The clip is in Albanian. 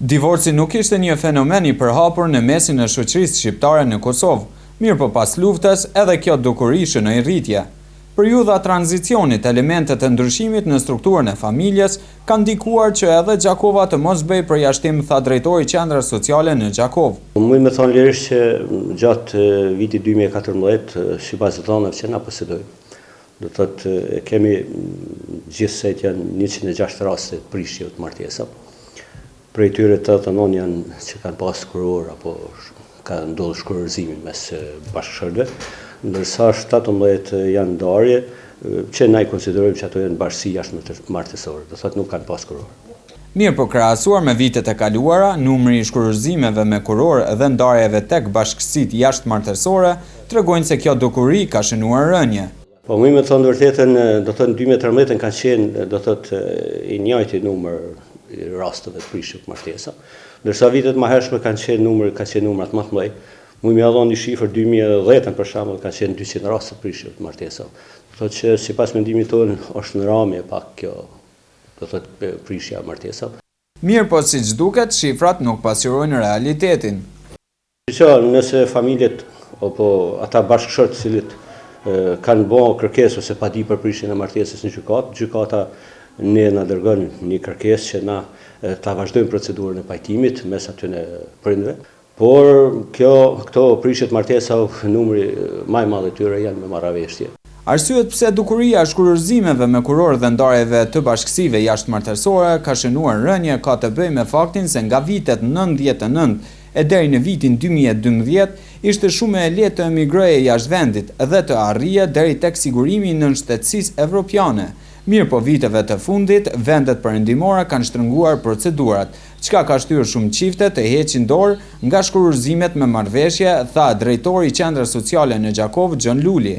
Divorci nuk ishte një fenomen i përhapur në mesin e shoqërisë shqiptare në Kosovë, mirë po pas luftës edhe kjo dukuri shënoi rritje. Periudha tranzicionit, elementet e ndryshimit në strukturën e familjes kanë ndikuar që edhe Gjakova të mos bëj përjashtim, tha drejtori i Qendrës Sociale në Gjakovë. Muj me thonë lirisht që gjatë vitit 2014, sipas dhënave që na posedojmë, do thotë kemi gjithsej janë 106 raste të prishje të martesave. Prej tyre 89 janë që kanë pas kuror apo ka ndodhur shkurorëzimi mes bashkëshortëve, ndërsa 17 janë ndarje që ne konsiderojmë që ato janë bashkësi jashtëmartesore, do thotë nuk kanë pas kuror. Mirë po krahasuar me vitet e kaluara, numri i shkurorëzimeve me kuror dhe ndarjeve tek bashkësitë jashtëmartesore tregojnë se kjo dukuri ka shënuar rënje. Po më thonë vërtetën, do thotë në 2013 kanë qenë, do thotë i njëjti numër rasteve të prishjes martesa, ndërsa vitet më hershme kanë qenë numrat më të mëdhenj. Muj më dhon një shifër 2010 për shembull ka qenë 200 raste të prishjes martesa. Do thotë që sipas mendimit tonë është në ramje pak kjo, do thotë prishja martesa. Mirë po siç duket, shifrat nuk pasqyrojnë realitetin. Nëse familjet apo ata bashkëshortë të cilët kanë bërë kërkesë ose pa di për prishjen e martesës në gjykatë, gjykata ne na dërgon një kërkesë që na ta vazhdojmë procedurën e pajtimit mes atyre prindërve, por këto prishje të martesave numri më i madh i tyre janë me marrëveshje. Arsyet pse dukuria e shkurorëzimeve me kuror dhe ndarjeve të bashkësive jashtëmartesore ka shënuar rënje ka të bëjë me faktin se nga vitet 99 e deri në vitin 2012 ishte shumë e lehtë të emigroje jashtë vendit dhe të arrije deri tek sigurimi në shtetësisë evropiane. Mirë po viteve të fundit, vendet perëndimore kanë shtrënguar procedurat, çka ka shtyrë shumë çifte të heqin dorë nga shkurorëzimet me marrëveshje, tha drejtori i Qendrës Sociale në Gjakovë, Gjon Luli.